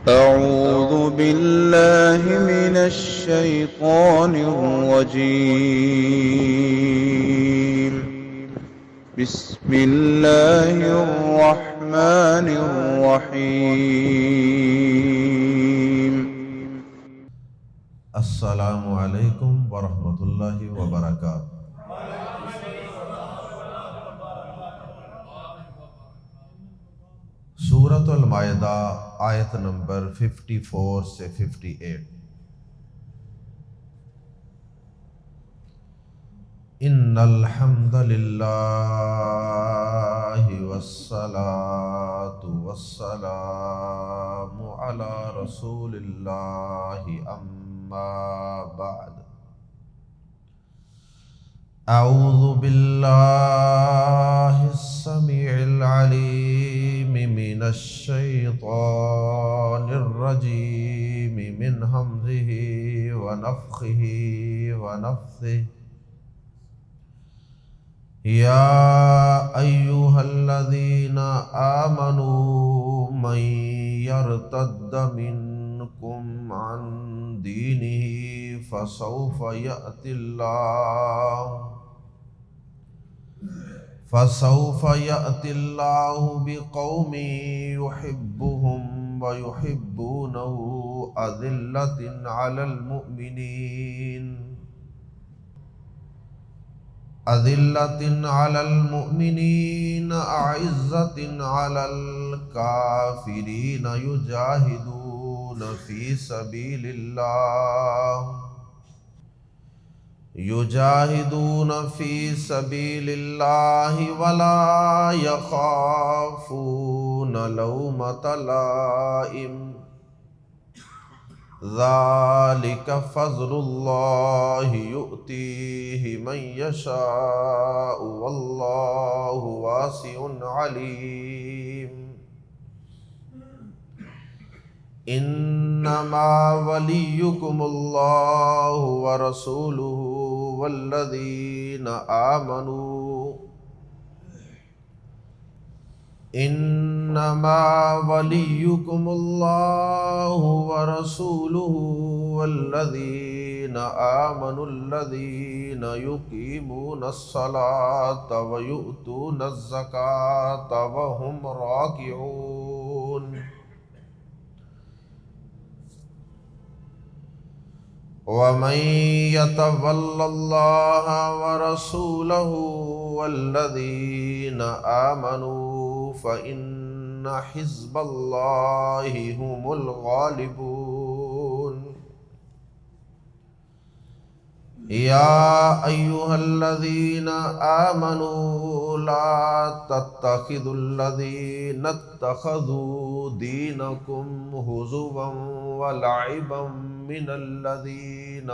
أعوذ بالله من الشيطان الرجيم. بسم الله الرحمن الرحيم. السلام علیکم ورحمۃ اللہ وبرکاتہ۔ سورۃ المائدہ آیت نمبر 54 سے 58۔ ان الحمد للہ والصلاة والسلام علی رسول اللہ اما بعد۔ اعوذ باللہ السمیع العلیم من الشیطان الرجیم من ہمزہ ونفخہ ونفثہ۔ یا ایہا الذین آمنوا من یرتد منکم عن دینہ فسوف یأتی اللہ بقوم یحبہم ویحبونہ اذلۃ علی المؤمنین اعزۃ علی الکافرین یجاہدون فی سبیل اللہ ولا یخافون لومۃ لائم۔ ذالک فضل اللہ یؤتیہ من یشاء واللہ واسع علیم۔ انما ولیکم اللہ ورسولہ والذین آمنوا انما ولیکم اللہ ورسولہ والذین آمنوا الذین یقیمون الصلاة ویؤتون الزکاة وهم راکعون۔ ومن يتول اللہ ورسولہ والذین آمنوا فإن حزب اللہ هم الغالبون۔ یا ایہا الذین آمنوا لا تتخذوا الذین اتخذوا دینکم ہزوا ولعبا من الذین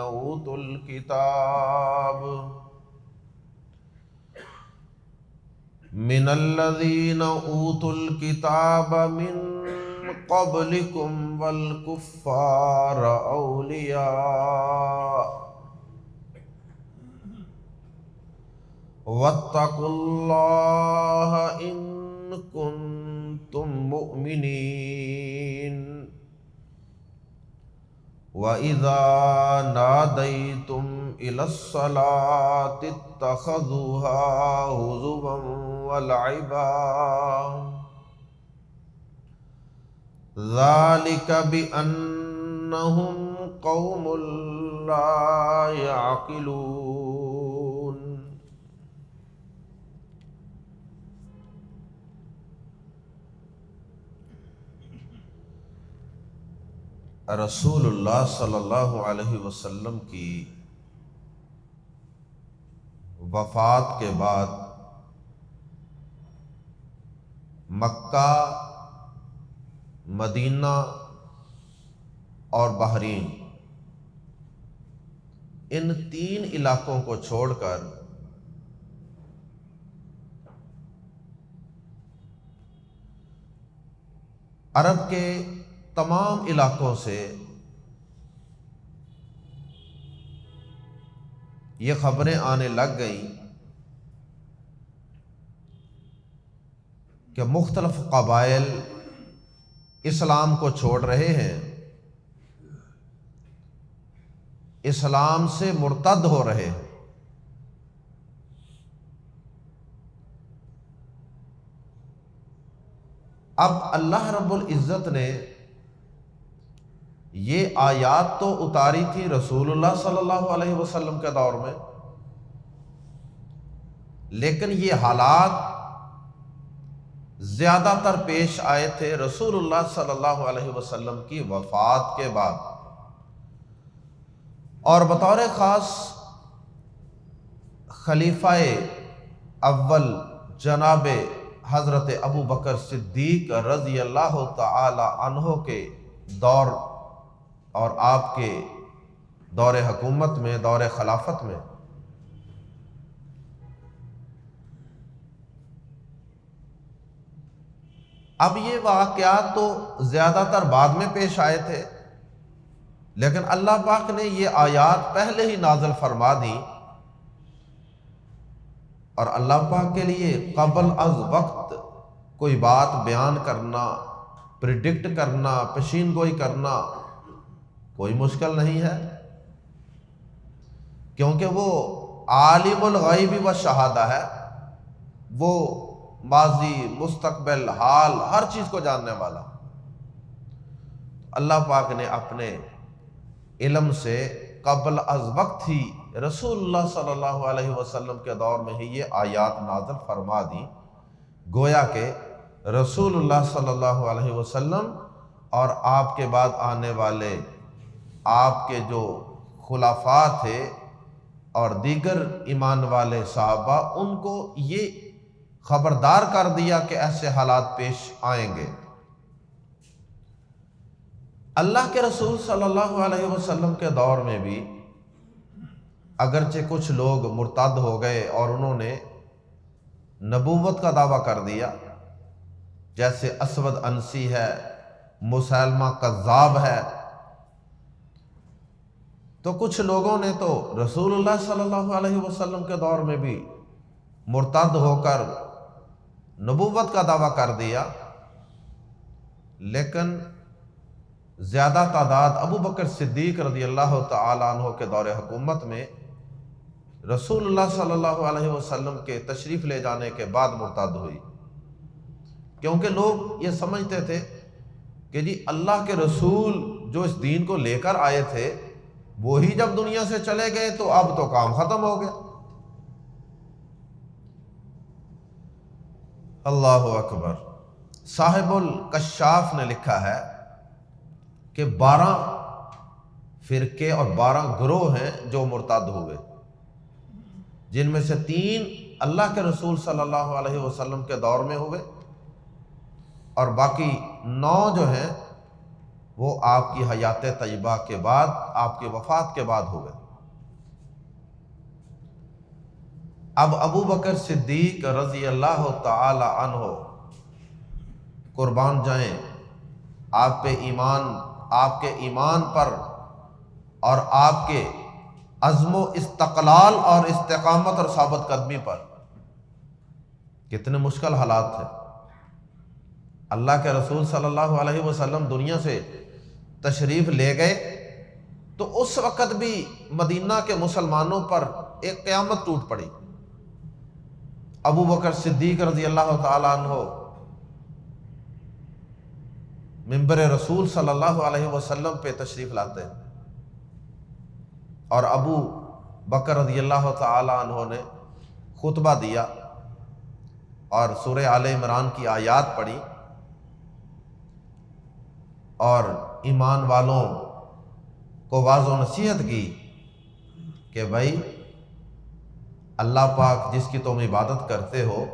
اوتوا الکتاب من قبلکم والکفار اولیاء واتقوا اللہ ان کنتم مؤمنین۔ وَإِذَا نَادَيْتُمْ إِلَى الصَّلَاةِ اتَّخَذُوهَا هُزُوًا وَلَعِبًا ذَلِكَ بِأَنَّهُمْ قَوْمٌ لَا يَعْقِلُونَ۔ رسول اللہ صلی اللہ علیہ وسلم کی وفات کے بعد مکہ، مدینہ اور بحرین ان تین علاقوں کو چھوڑ کر عرب کے تمام علاقوں سے یہ خبریں آنے لگ گئیں کہ مختلف قبائل اسلام کو چھوڑ رہے ہیں، اسلام سے مرتد ہو رہے ہیں۔ اب اللہ رب العزت نے یہ آیات تو اتاری تھی رسول اللہ صلی اللہ علیہ وسلم کے دور میں، لیکن یہ حالات زیادہ تر پیش آئے تھے رسول اللہ صلی اللہ علیہ وسلم کی وفات کے بعد، اور بطور خاص خلیفہ اول جناب حضرت ابو بکر صدیق رضی اللہ تعالی عنہ کے دور اور آپ کے دور حکومت میں، دور خلافت میں اب یہ واقعات تو زیادہ تر بعد میں پیش آئے تھے، لیکن اللہ پاک نے یہ آیات پہلے ہی نازل فرما دی، اور اللہ پاک کے لیے قبل از وقت کوئی بات بیان کرنا، پریڈکٹ کرنا، پیشین گوئی کرنا کوئی مشکل نہیں ہے، کیونکہ وہ عالم الغیب و شہادہ ہے، وہ ماضی، مستقبل، حال، ہر چیز کو جاننے والا۔ اللہ پاک نے اپنے علم سے قبل از وقت ہی رسول اللہ صلی اللہ علیہ وسلم کے دور میں ہی یہ آیات نازل فرما دی، گویا کہ رسول اللہ صلی اللہ علیہ وسلم اور آپ کے بعد آنے والے آپ کے جو خلفاء تھے اور دیگر ایمان والے صحابہ، ان کو یہ خبردار کر دیا کہ ایسے حالات پیش آئیں گے۔ اللہ کے رسول صلی اللہ علیہ وسلم کے دور میں بھی اگرچہ کچھ لوگ مرتد ہو گئے اور انہوں نے نبوت کا دعویٰ کر دیا، جیسے اسود انسی ہے، مسیلمہ کذاب ہے، تو کچھ لوگوں نے تو رسول اللہ صلی اللہ علیہ وسلم کے دور میں بھی مرتد ہو کر نبوت کا دعویٰ کر دیا، لیکن زیادہ تعداد ابو بکر صدیق رضی اللہ تعالی عنہ کے دور حکومت میں رسول اللہ صلی اللہ علیہ وسلم کے تشریف لے جانے کے بعد مرتد ہوئی، کیونکہ لوگ یہ سمجھتے تھے کہ جی اللہ کے رسول جو اس دین کو لے کر آئے تھے وہی جب دنیا سے چلے گئے تو اب تو کام ختم ہو گیا۔ اللہ اکبر۔ صاحب الکشاف نے لکھا ہے کہ 12 فرقے اور 12 گروہ ہیں جو مرتد ہوئے، جن میں سے 3 اللہ کے رسول صلی اللہ علیہ وسلم کے دور میں ہوئے، اور باقی 9 جو ہیں وہ آپ کی حیات طیبہ کے بعد، آپ کی وفات کے بعد ہوئے۔ اب ابو بکر صدیق رضی اللہ تعالی عنہ قربان جائیں آپ پہ ایمان، آپ کے ایمان پر اور آپ کے عزم و استقلال اور استقامت اور ثابت قدمی پر۔ کتنے مشکل حالات تھے۔ اللہ کے رسول صلی اللہ علیہ وسلم دنیا سے تشریف لے گئے تو اس وقت بھی مدینہ کے مسلمانوں پر ایک قیامت ٹوٹ پڑی۔ ابو بکر صدیق رضی اللہ تعالی عنہ منبر رسول صلی اللہ علیہ وسلم پہ تشریف لاتے ہیں، اور ابو بکر رضی اللہ تعالی عنہ نے خطبہ دیا اور سورہ آل عمران کی آیات پڑھی، اور ایمان والوں کو واضح و نصیحت کی کہ بھائی اللہ پاک جس کی تم عبادت کرتے ہو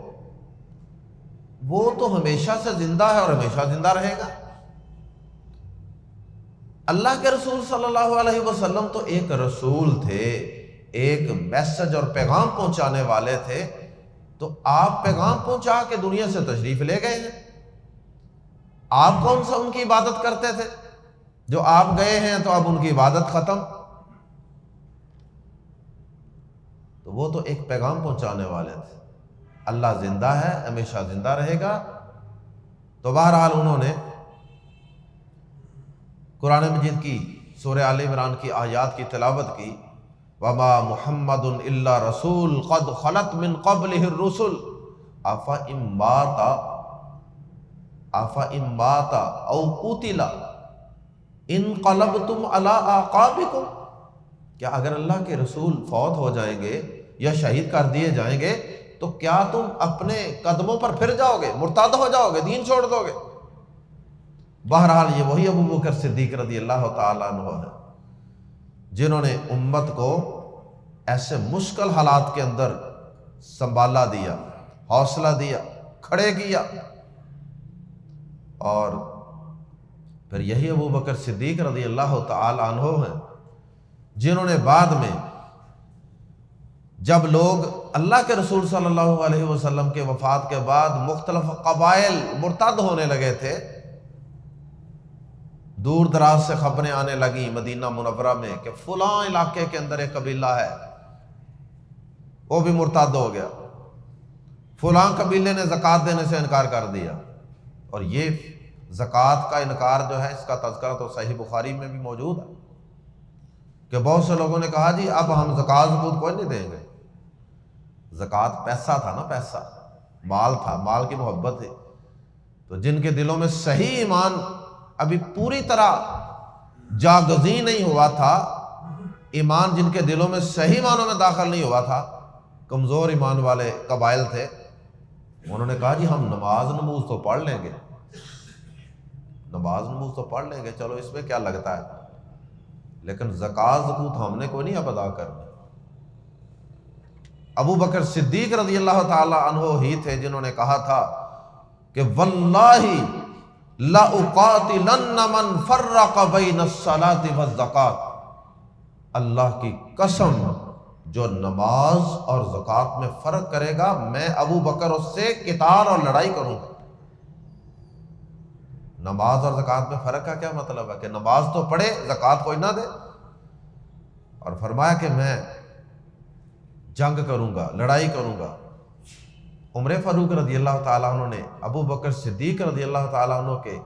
وہ تو ہمیشہ سے زندہ ہے اور ہمیشہ زندہ رہے گا۔ اللہ کے رسول صلی اللہ علیہ وسلم تو ایک رسول تھے، ایک میسج اور پیغام پہنچانے والے تھے، تو آپ پیغام پہنچا کے دنیا سے تشریف لے گئے ہیں۔ آپ کون سا ان کی عبادت کرتے تھے؟ جو آپ گئے ہیں تو اب ان کی عبادت ختم۔ تو وہ تو ایک پیغام پہنچانے والے تھے، اللہ زندہ ہے، ہمیشہ زندہ رہے گا۔ تو بہرحال انہوں نے قرآن مجید کی سورہ آل عمران کی آیات کی تلاوت کی، وما محمد الا رسول قد خلت من قبلہ الرسل افإن مات او قتل انقلبتم علی اعقابکم، کیا اگر اللہ کے رسول فوت ہو جائیں گے یا شہید کر دیے جائیں گے تو کیا تم اپنے قدموں پر پھر جاؤ گے، مرتد ہو جاؤ گے، دین چھوڑ دو گے؟ بہرحال یہ وہی ابو بکر صدیق رضی اللہ تعالیٰ عنہ ہے جنہوں نے امت کو ایسے مشکل حالات کے اندر سنبھالا دیا، حوصلہ دیا، کھڑے کیا۔ اور پھر یہی ابو بکر صدیق رضی اللہ تعالیٰ عنہ ہیں جنہوں نے بعد میں جب لوگ اللہ کے رسول صلی اللہ علیہ وسلم کے وفات کے بعد مختلف قبائل مرتد ہونے لگے تھے، دور دراز سے خبریں آنے لگیں مدینہ منورہ میں کہ فلاں علاقے کے اندر ایک قبیلہ ہے وہ بھی مرتد ہو گیا، فلاں قبیلے نے زکوٰۃ دینے سے انکار کر دیا۔ اور یہ زکوٰۃ کا انکار جو ہے اس کا تذکرہ تو صحیح بخاری میں بھی موجود ہے کہ بہت سے لوگوں نے کہا جی اب ہم زکوٰۃ کوئی نہیں دیں گے۔ زکوٰۃ پیسہ تھا نا، پیسہ مال تھا، مال کی محبت تھی۔ تو جن کے دلوں میں صحیح ایمان ابھی پوری طرح جاگزین نہیں ہوا تھا، ایمان جن کے دلوں میں صحیح معنوں میں داخل نہیں ہوا تھا، کمزور ایمان والے قبائل تھے، انہوں نے کہا جی ہم نماز تو پڑھ لیں گے، نماز تو پڑھ لیں گے، چلو اس میں کیا لگتا ہے، لیکن زکوٰۃ ہم نے کوئی نہیں اب ادا کرنی۔ ابو بکر صدیق رضی اللہ تعالی عنہ ہی تھے جنہوں نے کہا تھا کہ واللہ لَأُقَاتِلَنَّ مَنْ فَرَّقَ بَيْنَ الصَّلَاةِ وَالزَّكَاةِ، اللہ کی قسم جو نماز اور زکوٰۃ میں فرق کرے گا میں ابو بکر اس سے قتال اور لڑائی کروں گا۔ نماز اور زکوٰۃ میں فرق کا کیا مطلب ہے کہ نماز تو پڑھے زکوٰۃ کوئی نہ دے، اور فرمایا کہ میں جنگ کروں گا، لڑائی کروں گا۔ عمر فاروق رضی اللہ تعالیٰ عنہ نے ابو بکر صدیق رضی اللہ تعالیٰ عنہ کے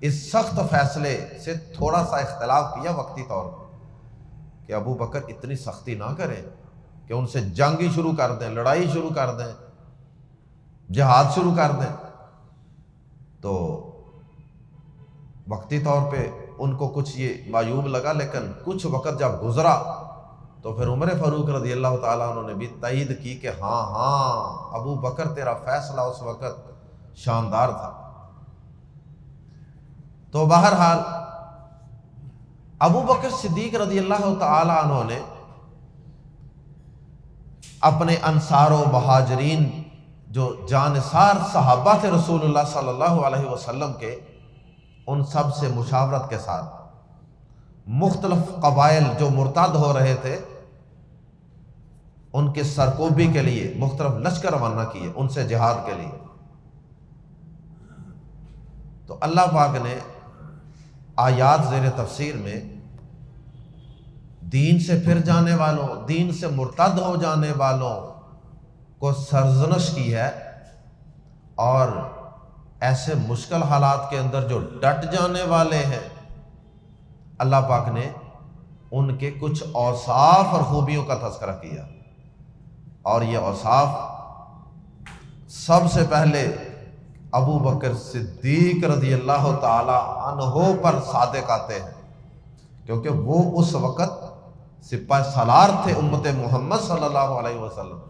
اس سخت فیصلے سے تھوڑا سا اختلاف کیا وقتی طور پر کہ ابو بکر اتنی سختی نہ کریں کہ ان سے جنگ ہی شروع کر دیں، لڑائی شروع کر دیں، جہاد شروع کر دیں۔ تو وقتی طور پہ ان کو کچھ یہ معیوب لگا، لیکن کچھ وقت جب گزرا تو پھر عمر فاروق رضی اللہ تعالیٰ عنہ نے بھی تائید کی کہ ہاں ابو بکر تیرا فیصلہ اس وقت شاندار تھا۔ تو بہرحال ابو بکر صدیق رضی اللہ تعالیٰ عنہ نے اپنے انصار و مہاجرین جو جانثار صحابہ تھے رسول اللہ صلی اللہ علیہ وسلم کے، ان سب سے مشاورت کے ساتھ مختلف قبائل جو مرتد ہو رہے تھے ان کے سرکوبی کے لیے مختلف لشکر روانہ کیے، ان سے جہاد کے لیے۔ تو اللہ پاک نے آیات زیر تفسیر میں دین سے پھر جانے والوں، دین سے مرتد ہو جانے والوں کو سرزنش کی ہے، اور ایسے مشکل حالات کے اندر جو ڈٹ جانے والے ہیں اللہ پاک نے ان کے کچھ اوصاف اور خوبیوں کا تذکرہ کیا۔ اور یہ اوصاف سب سے پہلے ابو بکر صدیق رضی اللہ تعالی عنہ پر صادق آتے ہیں، کیونکہ وہ اس وقت سپاہ سالار تھے امت محمد صلی اللہ علیہ وسلم۔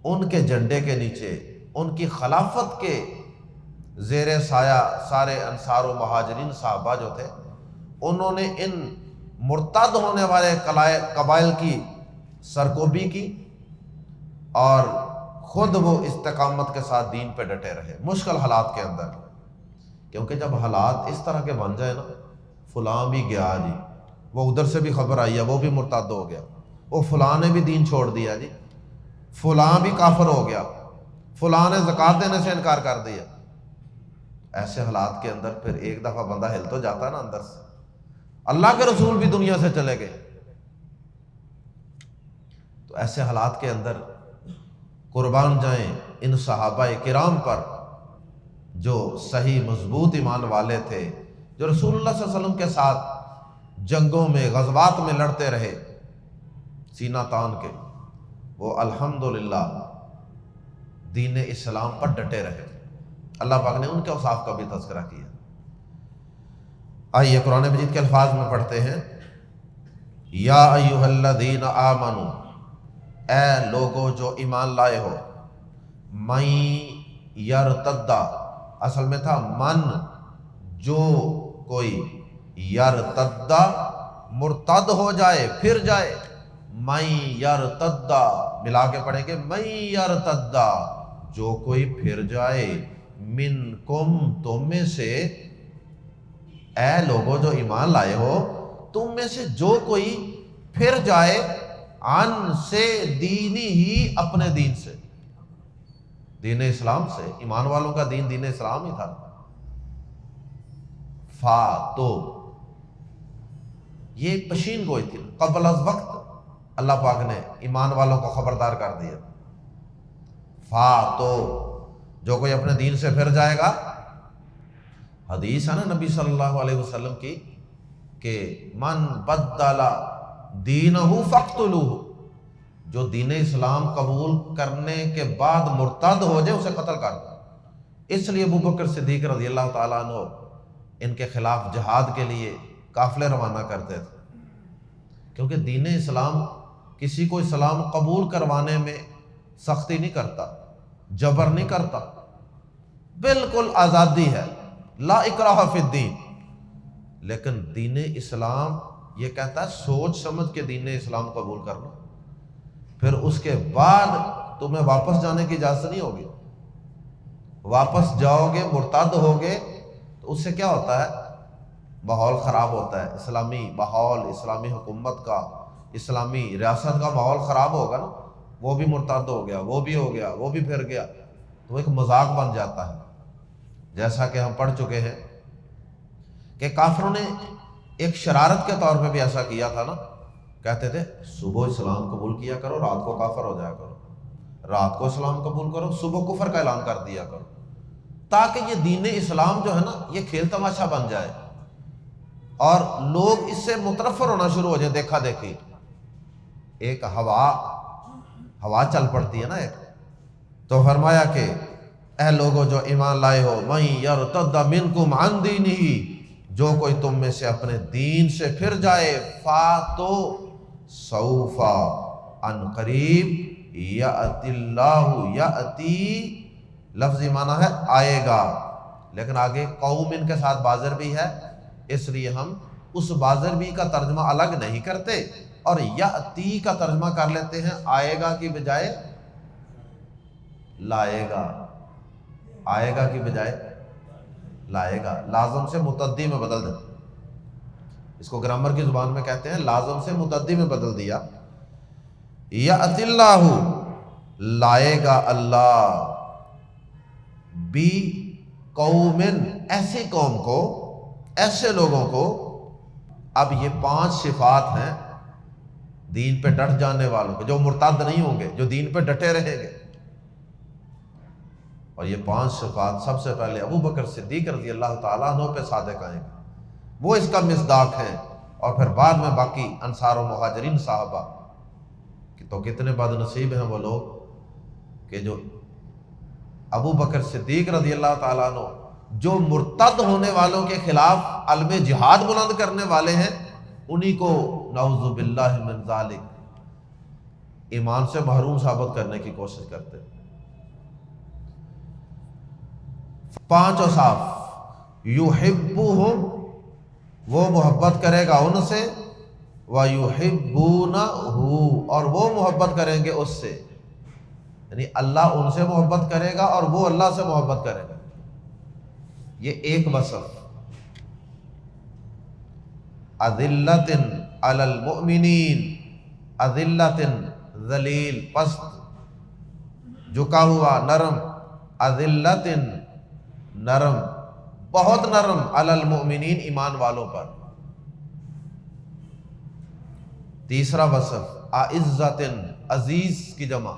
ان کے جھنڈے کے نیچے، ان کی خلافت کے زیر سایہ سارے انصار و مہاجرین صحابہ جو تھے، انہوں نے ان مرتد ہونے والے قبائل کی سرکوبی کی، اور خود وہ استقامت کے ساتھ دین پہ ڈٹے رہے مشکل حالات کے اندر۔ کیونکہ جب حالات اس طرح کے بن جائے نا، فلاں بھی گیا جی، وہ ادھر سے بھی خبر آئی ہے وہ بھی مرتد ہو گیا، وہ فلاں نے بھی دین چھوڑ دیا جی، فلاں بھی کافر ہو گیا، فلاں نے زکوٰۃ دینے سے انکار کر دیا، ایسے حالات کے اندر پھر ایک دفعہ بندہ ہل تو جاتا نا اندر سے۔ اللہ کے رسول بھی دنیا سے چلے گئے، تو ایسے حالات کے اندر قربان جائیں ان صحابہ کرام پر جو صحیح مضبوط ایمان والے تھے، جو رسول اللہ صلی اللہ علیہ وسلم کے ساتھ جنگوں میں غزوات میں لڑتے رہے سینہ تان کے، وہ الحمدللہ دین اسلام پر ڈٹے رہے۔ اللہ پاک نے ان کے اوصاف کا بھی تذکرہ کیا۔ آئیے قرآن مجید کے الفاظ میں پڑھتے ہیں، یا ایھا الذین آمنوا، اے لوگو جو ایمان لائے ہو، من یرتدا، اصل میں تھا من، جو کوئی، یرتدا مرتد ہو جائے، پھر جائے، من یرتدا ملا کے پڑھیں گے، من یرتدا جو کوئی پھر جائے، منکم تم میں سے، اے لوگو جو ایمان لائے ہو، تم میں سے جو کوئی پھر جائے، عن سے، دینی ہی، اپنے دین سے، دین اسلام سے۔ ایمان والوں کا دین دین اسلام ہی تھا۔ فا، تو یہ پشین گوئی تھی، قبل از وقت اللہ پاک نے ایمان والوں کو خبردار کر دیا۔ فا، تو جو کوئی اپنے دین سے پھر جائے گا، حدیث ہے نا نبی صلی اللہ علیہ وسلم کی کہ من بدل دینہ فاقتلوہ، جو دین اسلام قبول کرنے کے بعد مرتد ہو جائے اسے قتل کر دو۔ اس لیے ابو بکر صدیق رضی اللہ تعالیٰ عنہ ان کے خلاف جہاد کے لیے قافلے روانہ کرتے تھے، کیونکہ دین اسلام کسی کو اسلام قبول کروانے میں سختی نہیں کرتا، جبر نہیں کرتا، بالکل آزادی ہے، لا اکراہ فی الدین۔ لیکن دین اسلام یہ کہتا ہے سوچ سمجھ کے دین اسلام قبول کرنا، پھر اس کے بعد تمہیں واپس جانے کی اجازت نہیں ہوگی۔ واپس جاؤ گے، مرتد ہوگے، تو اس سے کیا ہوتا ہے؟ ماحول خراب ہوتا ہے، اسلامی ماحول، اسلامی حکومت کا، اسلامی ریاست کا ماحول خراب ہوگا نا۔ وہ بھی مرتد ہو گیا، وہ بھی ہو گیا، وہ بھی پھر گیا، تو ایک مذاق بن جاتا ہے۔ جیسا کہ ہم پڑھ چکے ہیں کہ کافروں نے ایک شرارت کے طور پہ بھی ایسا کیا تھا نا، کہتے تھے صبح اسلام قبول کیا کرو، رات کو کافر ہو جایا کرو، رات کو اسلام قبول کرو، صبح کفر کا اعلان کر دیا کرو، تاکہ یہ دین اسلام جو ہے نا یہ کھیل تماشا بن جائے اور لوگ اس سے متنفر ہونا شروع ہو جائیں۔ دیکھا دیکھی ایک ہوا چل پڑتی ہے نا ایک، تو فرمایا کہ اے لوگو جو ایمان لائے ہو، من یرتد منکم عن دینہ، جو کوئی تم میں سے اپنے دین سے پھر جائے، فاتو، سوفا، ان قریب، یأتی اللہ، یأتی لفظی معنی ہے آئے گا، لیکن آگے قوم ان کے ساتھ بازر بھی ہے، اس لیے ہم اس بازر بھی کا ترجمہ الگ نہیں کرتے اور یأتی کا ترجمہ کر لیتے ہیں آئے گا کی بجائے لائے گا، آئے گا کی بجائے لائے گا، لازم سے متعدی میں بدل دیں، اس کو گرامر کی زبان میں کہتے ہیں لازم سے متعدی میں بدل دیا۔ یأتی اللہ، لائے گا اللہ، بی قومن، ایسی قوم کو، ایسے لوگوں کو۔ اب یہ 5 صفات ہیں دین پہ ڈٹ جانے والوں کے، جو مرتد نہیں ہوں گے، جو دین پہ ڈٹے رہیں گے۔ اور یہ 5 صفات سب سے پہلے ابو بکر صدیق رضی اللہ تعالیٰ عنہ پہ صادق آئیں گے، وہ اس کا مصداق ہیں، اور پھر بعد میں باقی انصار و مہاجرین صحابہ۔ تو کتنے بد نصیب ہیں وہ لوگ کہ جو ابو بکر صدیق رضی اللہ تعالیٰ عنہ جو مرتد ہونے والوں کے خلاف علم جہاد بلند کرنے والے ہیں، انہی کو نعوذ باللہ من ذالک ایمان سے محروم ثابت کرنے کی کوشش کرتے۔ 5 اوصاف، یحبہم، وہ محبت کرے گا ان سے، وَيُحِبُّونَهُ، اور وہ محبت کریں گے اس سے، یعنی اللہ ان سے محبت کرے گا اور وہ اللہ سے محبت کرے گا۔ یہ ایک وصف۔ اذلۃ علی المؤمنین، اذلۃ ذلیل، پست، جھکا ہوا، نرم، اذلۃ نرم، بہت نرم، علی المؤمنین، ایمان والوں پر۔ تیسرا وصف، اعزۃ، عزیز کی جمع،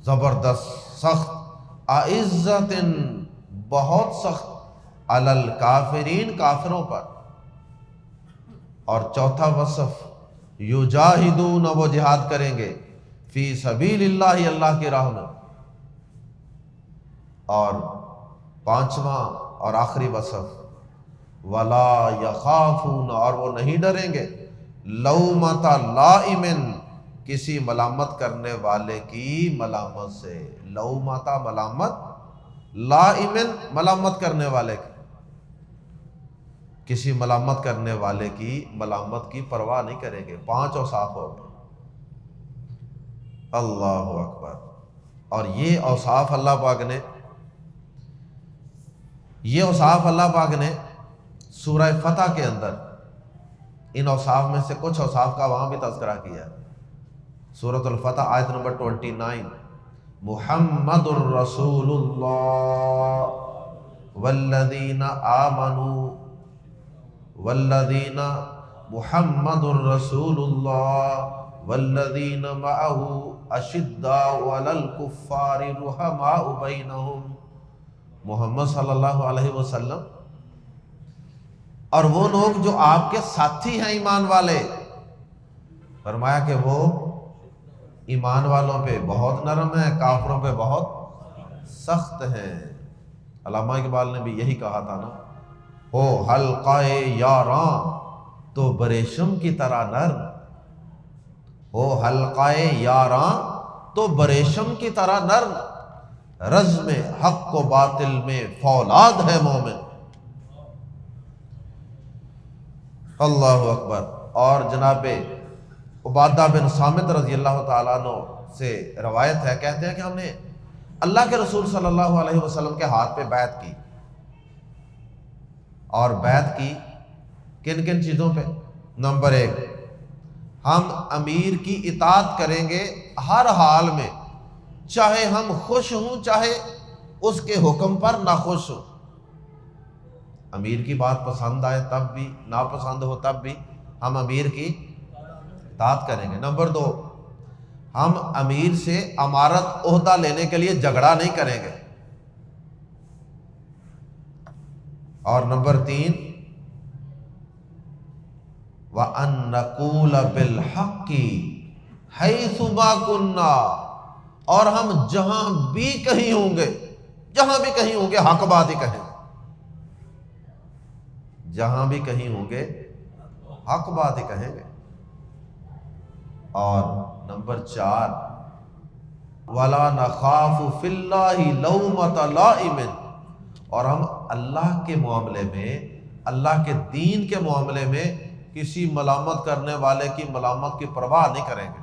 زبردست، سخت، اعزۃ، بہت سخت، علی الکافرین کافروں پر۔ اور چوتھا وصف یجاہدون، وہ جہاد کریں گے، فی سبیل اللہ، اللہ کی راہ میں۔ اور پانچواں اور آخری وصف ولا یخافون، اور وہ نہیں ڈریں گے لومۃ لائم، کسی ملامت کرنے والے کی ملامت سے۔ لومۃ ملامت، لائم ملامت کرنے والے کی، کسی ملامت کرنے والے کی ملامت کی پرواہ نہیں کریں گے۔ 5 اوصاف ہو گئے۔ اللہ اکبر۔ اور یہ اوصاف اللہ پاک نے سورہ فتح کے اندر ان اوصاف میں سے کچھ اوصاف کا وہاں بھی تذکرہ کیا ہے۔ سورۃ الفتح آیت نمبر 29، محمد الرسول اللہ والذین آمنوا، والذین محمد الرسول اللہ والذین معہ اشداء علی الکفار رحماء بینہم۔ محمد صلی اللہ علیہ وسلم اور وہ لوگ جو آپ کے ساتھی ہیں ایمان والے، فرمایا کہ وہ ایمان والوں پہ بہت نرم ہیں، کافروں پہ بہت سخت ہیں۔ علامہ اقبال نے بھی یہی کہا تھا نا، ہو حلقہ یاراں تو بریشم کی طرح نرم، ہو حلقہ یاراں تو بریشم کی طرح نرم، رزم حق و باطل میں فولاد ہے مومن۔ اللہ اکبر۔ اور جناب عبادہ بن صامت رضی اللہ تعالیٰ عنہ سے روایت ہے، کہتے ہیں کہ ہم نے اللہ کے رسول صلی اللہ علیہ وسلم کے ہاتھ پہ بیعت کی، اور بیعت کی کن کن چیزوں پہ؟ نمبر 1، ہم امیر کی اطاعت کریں گے ہر حال میں، چاہے ہم خوش ہوں چاہے اس کے حکم پر ناخوش ہوں۔ امیر کی بات پسند آئے تب بھی، ناپسند ہو تب بھی ہم امیر کی اطاعت کریں گے۔ نمبر 2، ہم امیر سے امارت عہدہ لینے کے لیے جھگڑا نہیں کریں گے۔ اور نمبر 3، وَأَن نَّقُولَ بِالْحَقِّ حَيْثُ مَا كُنَّا، اور ہم جہاں بھی کہیں ہوں گے حق بات ہی کہیں گے، جہاں بھی کہیں ہوں گے حق بات ہی کہیں گے۔ اور نمبر 4، وَلَا نَخَافُ فِي اللَّهِ لَوْمَةَ لَائِمٍ، اور ہم اللہ کے معاملے میں، اللہ کے دین کے معاملے میں کسی ملامت کرنے والے کی ملامت کی پرواہ نہیں کریں گے۔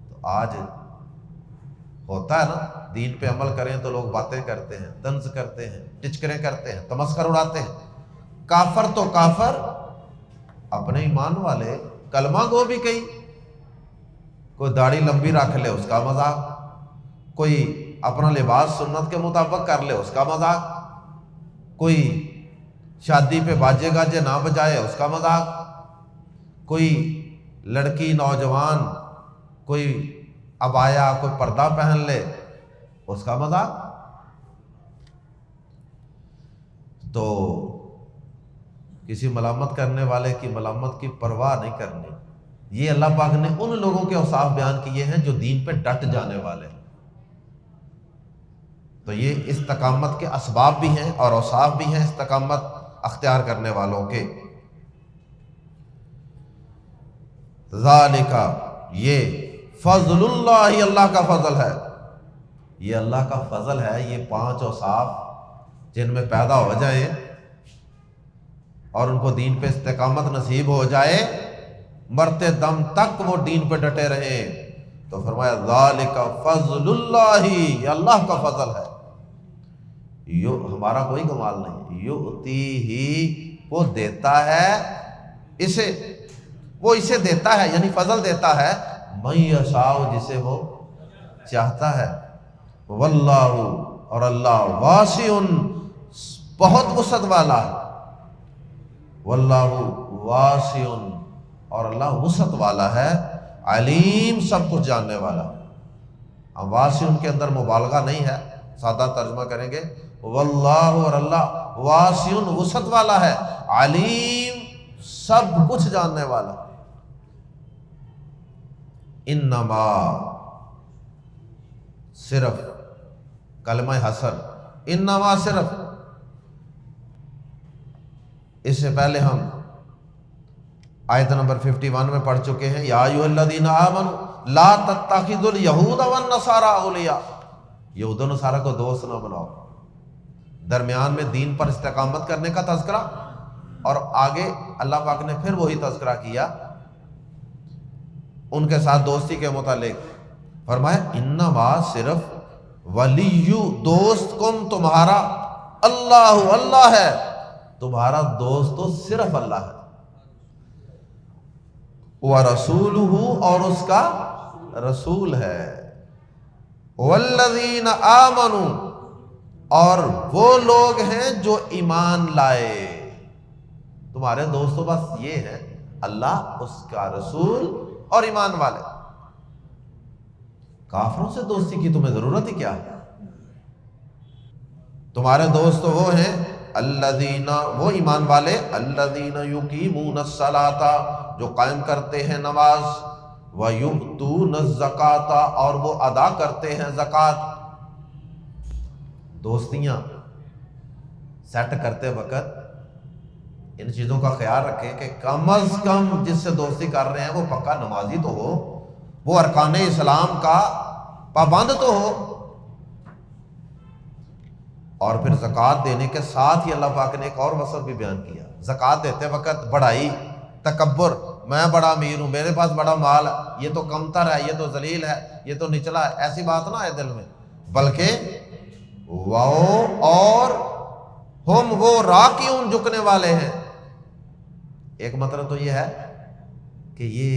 تو آج ہوتا ہے نا، دین پہ عمل کریں تو لوگ باتیں کرتے ہیں، طنز کرتے ہیں، ٹچکریں کرتے ہیں، تمسخر اڑاتے ہیں۔ کافر تو کافر، اپنے ایمان والے کلمہ گو بھی کئی، کوئی داڑھی لمبی رکھ لے اس کا مذاق، کوئی اپنا لباس سنت کے مطابق کر لے اس کا مذاق، کوئی شادی پہ باجے گاجے نہ بجائے اس کا مذاق، کوئی لڑکی نوجوان کوئی عبایا کوئی پردہ پہن لے اس کا مذاق۔ تو کسی ملامت کرنے والے کی ملامت کی پرواہ نہیں کرنی۔ یہ اللہ پاک نے ان لوگوں کے اوصاف بیان کیے ہیں جو دین پہ ڈٹ جانے والے ہیں۔ تو یہ استقامت کے اسباب بھی ہیں اور اوصاف بھی ہیں استقامت اختیار کرنے والوں کے۔ ذالک، یہ فضل اللہ، اللہ کا فضل ہے، یہ اللہ کا فضل ہے۔ یہ 5 اوصاف جن میں پیدا ہو جائیں اور ان کو دین پہ استقامت نصیب ہو جائے، مرتے دم تک وہ دین پہ ڈٹے رہیں، تو فرمایا ذالک فضل اللہ، یہ اللہ کا فضل ہے، ہمارا کوئی کمال نہیں، یؤتی ہی، وہ دیتا ہے اسے، وہ اسے دیتا ہے، یعنی فضل دیتا ہے، من یشاء، جسے وہ چاہتا ہے، واللہ، اور اللہ واسع، بہت وسعت والا ہے، واللہ واسع، اور اللہ وسعت والا ہے، علیم، سب کچھ جاننے والا۔ واسع کے اندر مبالغہ نہیں ہے، سادہ ترجمہ کریں گے واللہ، اور اللہ واسع وسعت والا ہے، علیم سب کچھ جاننے والا۔ انما صرف کلمہ حسر، انما صرف، اس سے پہلے ہم آیت نمبر 51 میں پڑھ چکے ہیں، یا ایھا الذین آمنوا لا تتخذوا اليہود والنصارى اولیاء، یہود و نصارہ کو دوست نہ بناؤ۔ درمیان میں دین پر استقامت کرنے کا تذکرہ، اور آگے اللہ پاک نے پھر وہی تذکرہ کیا ان کے ساتھ دوستی کے متعلق، فرمایا انما صرف ولی، دوست کم تمہارا، اللہ، اللہ ہے تمہارا دوست، تو صرف اللہ ہے، وَرَسُولُهُ، اور اس کا رسول ہے، وَالَّذِينَ آمَنُوا، اور وہ لوگ ہیں جو ایمان لائے۔ تمہارے دوستوں بس یہ ہے اللہ، اس کا رسول اور ایمان والے۔ کافروں سے دوستی کی تمہیں ضرورت ہی کیا ہے؟ تمہارے دوست وہ ہیں الذین، وہ ایمان والے، الذین یقیمون الصلاۃ، جو قائم کرتے ہیں نماز، ویؤتون الزکاۃ، اور وہ ادا کرتے ہیں زکوٰۃ۔ دوستیاں سیٹ کرتے وقت ان چیزوں کا خیال رکھیں کہ کم از کم جس سے دوستی کر رہے ہیں وہ پکا نمازی تو ہو، وہ ارکان اسلام کا پابند تو ہو، اور پھر زکوٰۃ دینے کے ساتھ ہی اللہ پاک نے ایک اور وصف بھی بیان کیا، زکوٰۃ دیتے وقت بڑائی، تکبر، میں بڑا امیر ہوں، میرے پاس بڑا مال ہے، یہ تو کمتر ہے، یہ تو ذلیل ہے، یہ تو نچلا ہے، ایسی بات نہ آئے دل میں، بلکہ اور ہم وہ راکعون، جھکنے والے ہیں۔ ایک مطلب تو یہ ہے کہ یہ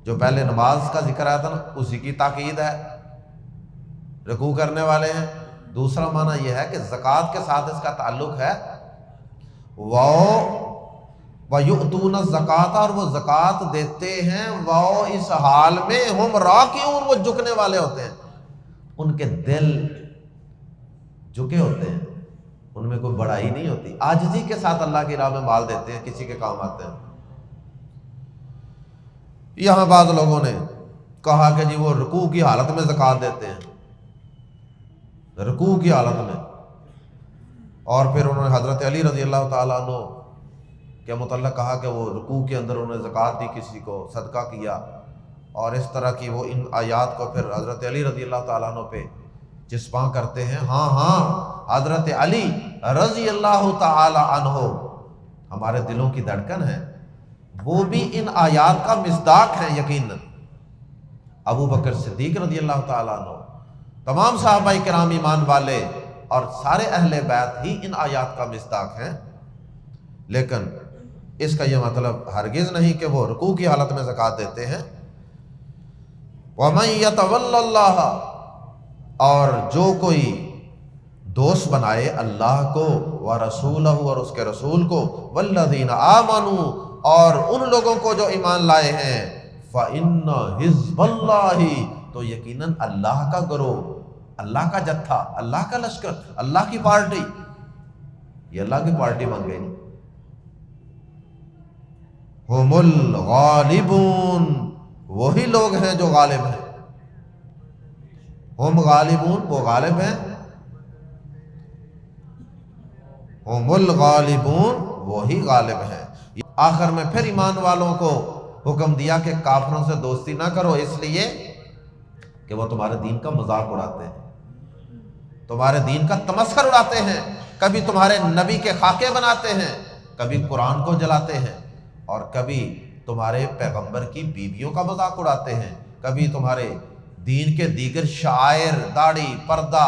جو پہلے نماز کا ذکر آیا تھا نا، اسی کی تاکید ہے، رکوع کرنے والے ہیں۔ دوسرا معنی یہ ہے کہ زکوٰۃ کے ساتھ اس کا تعلق ہے، وَيُؤْتُونَ الزَّكَاةَ، اور وہ زکوٰۃ دیتے ہیں، وہ اس حال میں ہم راکعون، وہ جھکنے والے ہوتے ہیں، ان کے دل جھکے ہوتے ہیں، ان میں کوئی بڑائی نہیں ہوتی، عاجزی کے ساتھ اللہ کی راہ میں مال دیتے ہیں، کسی کے کام آتے ہیں۔ یہاں بعض لوگوں نے کہا کہ جی وہ رکوع کی حالت میں زکوٰۃ دیتے ہیں، رکوع کی حالت میں، اور پھر انہوں نے حضرت علی رضی اللہ تعالیٰ عنہ کے متعلق کہا کہ وہ رکوع کے اندر انہوں نے زکوٰۃ دی، کسی کو صدقہ کیا، اور اس طرح کی وہ ان آیات کو پھر حضرت علی رضی اللہ تعالیٰ عنہ پہ چسپاں کرتے ہیں۔ ہاں ہاں، حضرت علی رضی اللہ تعالی عنہ ہمارے دلوں کی دھڑکن ہے، وہ بھی ان آیات کا مصداق ہیں یقیناً۔ ابو بکر صدیق رضی اللہ تعالی عنہ، تمام صحابہ کرام ایمان والے اور سارے اہل بیت ہی ان آیات کا مصداق ہیں، لیکن اس کا یہ مطلب ہرگز نہیں کہ وہ رکوع کی حالت میں زکوٰۃ دیتے ہیں۔ وَمَن يَتَوَلَّ اللَّهَ، اور جو کوئی دوست بنائے اللہ کو، وَرَسُولَهُ، اور اس کے رسول کو، وَالَّذِينَ آمَنُوا، اور ان لوگوں کو جو ایمان لائے ہیں، فَإِنَّ حِزْبَ اللَّهِ، تو یقیناً اللہ کا گروہ، اللہ کا جتھا، اللہ کا لشکر، اللہ کی پارٹی، یہ اللہ کی پارٹی بن گئی، ہم الغالبون، وہی لوگ ہیں جو غالب ہیں، ہم غالبون، وہ غالب ہیں، ہم الغالبون، وہی غالب ہیں۔ آخر میں پھر ایمان والوں کو حکم دیا کہ کافروں سے دوستی نہ کرو، اس لیے کہ وہ تمہارے دین کا مذاق اڑاتے ہیں، تمہارے دین کا تمسخر اڑاتے ہیں، کبھی تمہارے نبی کے خاکے بناتے ہیں، کبھی قرآن کو جلاتے ہیں، اور کبھی تمہارے پیغمبر کی بیویوں کا مذاق اڑاتے ہیں، کبھی تمہارے دین کے دیگر شعائر، داڑھی، پردہ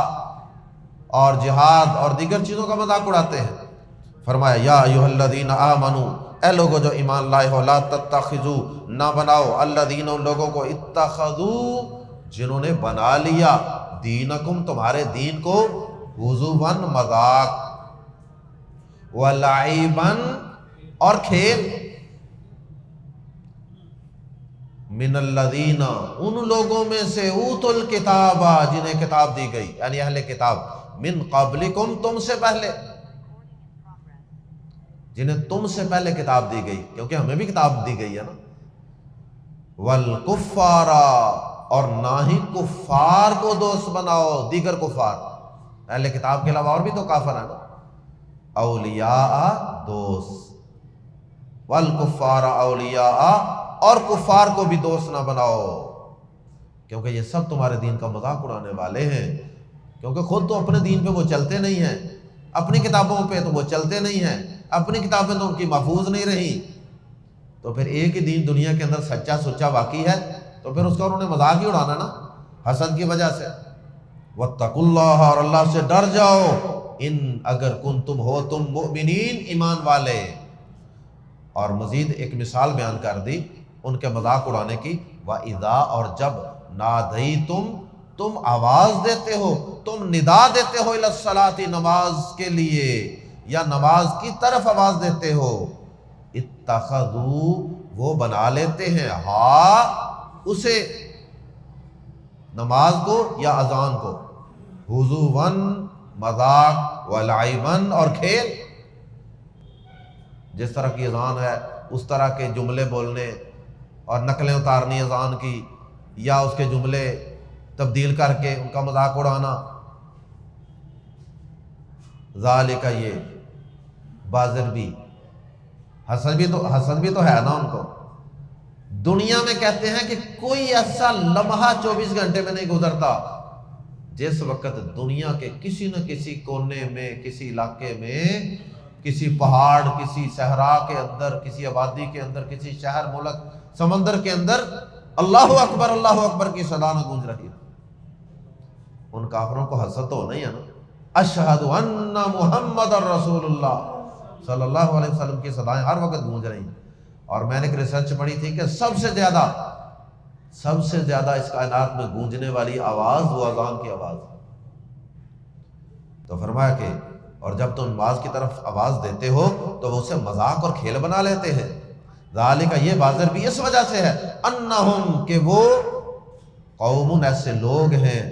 اور جہاد اور دیگر چیزوں کا مذاق اڑاتے ہیں۔ فرمایا یا ایھا الذین آمنوا، اے لوگوں جو ایمان لائے ہو، لا تتخذوا، نہ بناؤ، الذین، ان لوگوں کو، اتخذوا، جنہوں نے بنا لیا، دینکم، تمہارے دین کو، ہزوا، مذاق، ولعبا، اور کھیل، من الذین ان لوگوں میں سے اوت الکتاب جنہیں کتاب دی گئی، یعنی اہل کتاب، من قبلکم تم سے پہلے، جنہیں تم سے پہلے کتاب دی گئی، کیونکہ ہمیں بھی کتاب دی گئی ہے نا، والکفار اور نہ ہی کفار کو دوست بناؤ، دیگر کفار، اہل کتاب کے علاوہ اور بھی تو کافر ہیں نا، اولیاء دوست، والکفار اولیاء اور کفار کو بھی دوست نہ بناؤ، کیونکہ یہ سب تمہارے دین کا مذاق اڑانے والے ہیں، کیونکہ خود تو اپنے دین پہ وہ چلتے نہیں ہیں، اپنی کتابوں پہ تو وہ چلتے نہیں ہیں، اپنی کتابیں تو ان کی محفوظ نہیں رہی، تو پھر ایک ہی دین دنیا کے اندر سچا سچا باقی ہے، تو پھر اس کا انہوں نے مذاق ہی اڑانا نا حسد کی وجہ سے۔ واتقوا اللہ، اور اللہ سے ڈر جاؤ، ان اگر کنتم ہو تم مؤمنین ایمان والے۔ اور مزید ایک مثال بیان کر دی ان کے مذاق اڑانے کی، وَإِذَا اور جب نادیتم تم آواز دیتے ہو، تم ندا دیتے ہو الی الصلاۃ نماز کے لیے یا نماز کی طرف آواز دیتے ہو، اتخذوا وہ بنا لیتے ہیں اسے نماز کو یا اذان کو ہزواً مذاق ولعباً اور کھیل، جس طرح کی اذان ہے اس طرح کے جملے بولنے اور نقلیں اتارنی اذان کی، یا اس کے جملے تبدیل کر کے ان کا مذاق اڑانا، ذالک یہ بازر بھی حسد بھی تو ہے نا ان کو، دنیا میں کہتے ہیں کہ کوئی ایسا لمحہ 24 گھنٹے میں نہیں گزرتا جس وقت دنیا کے کسی نہ کسی کونے میں، کسی علاقے میں، کسی پہاڑ، کسی صحرا کے اندر، کسی آبادی کے اندر، کسی شہر، ملک، سمندر کے اندر اللہ اکبر کی صدا نہ گونج رہی ہے۔ ان کافروں کو حسد تو ہونا ہی ہے نا، اشہد ان محمد رسول اللہ صلی اللہ علیہ وسلم کی صدائیں ہر وقت گونج رہی ہیں۔ اور میں نے ایک ریسرچ پڑھی تھی کہ سب سے زیادہ اس کائنات میں گونجنے والی آواز وہ اذان کی آواز ہے۔ تو فرمایا کہ اور جب تم نماز کی طرف آواز دیتے ہو تو وہ اسے مذاق اور کھیل بنا لیتے ہیں، ذالک یہ بازر بھی اس وجہ سے ہے، انہم کہ وہ قوم ایسے لوگ ہیں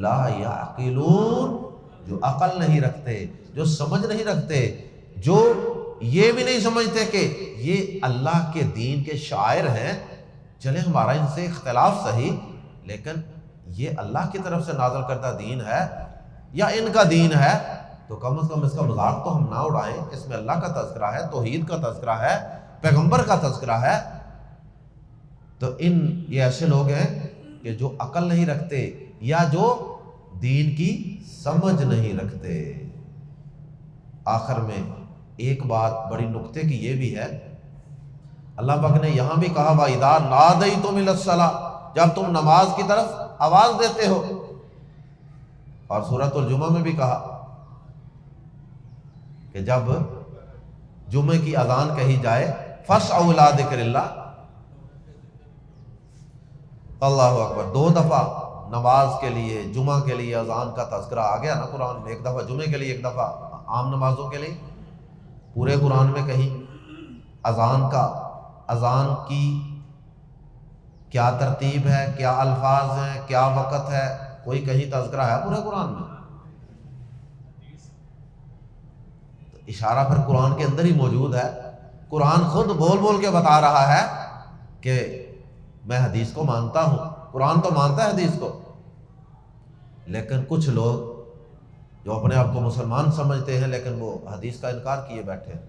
لا یعقلون جو عقل نہیں رکھتے، جو سمجھ نہیں رکھتے، جو یہ بھی نہیں سمجھتے کہ یہ اللہ کے دین کے شاعر ہیں، چلیں ہمارا ان سے اختلاف صحیح، لیکن یہ اللہ کی طرف سے نازل کردہ دین ہے یا ان کا دین ہے، تو کم از کم اس کا مذاق تو ہم نہ اڑائیں، اس میں اللہ کا تذکرہ ہے، توحید کا تذکرہ ہے، پیغمبر کا تذکرہ ہے۔ تو یہ ایسے لوگ ہیں کہ جو عقل نہیں رکھتے یا جو دین کی سمجھ نہیں رکھتے۔ آخر میں ایک بات بڑی نکتے کی یہ بھی ہے، اللہ پاک نے یہاں بھی کہا وَإِذَا نَادَيْتُمْ إِلَى الصَّلَاةِ جب تم نماز کی طرف آواز دیتے ہو، اور سورۃ الجمعہ میں بھی کہا کہ جب جمعے کی اذان کہی جائے فَاسْعَوْا إِلَىٰ ذِكْرِ اللَّهِ، اللہ اکبر، 2 دفعہ نماز کے لیے، جمعہ کے لیے اذان کا تذکرہ آ گیا نا قرآن میں، ایک دفعہ جمعے کے لیے، ایک دفعہ عام نمازوں کے لیے، پورے قرآن میں کہیں اذان کی کیا ترتیب ہے، کیا الفاظ ہیں، کیا وقت ہے، کوئی کہیں تذکرہ ہے پورے قرآن میں؟ تو اشارہ پھر قرآن کے اندر ہی موجود ہے، قرآن خود بول بول کے بتا رہا ہے کہ میں حدیث کو مانتا ہوں، قرآن تو مانتا ہے حدیث کو، لیکن کچھ لوگ جو اپنے آپ کو مسلمان سمجھتے ہیں لیکن وہ حدیث کا انکار کیے بیٹھے ہیں۔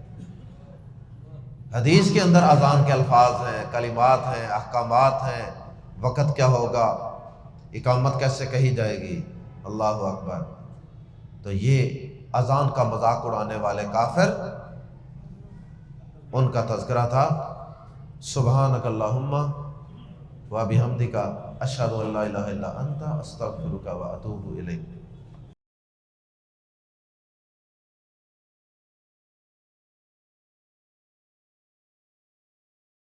حدیث کے اندر اذان کے الفاظ ہیں، کلمات ہیں، احکامات ہیں، وقت کیا ہوگا، اقامت کیسے کہی جائے گی، اللہ اکبر۔ تو یہ اذان کا مذاق اڑانے والے کافر، ان کا تذکرہ تھا سبحانک اللہم و بحمدک اشہد ان لا الہ الا انت استغفرک و اتوب الیک۔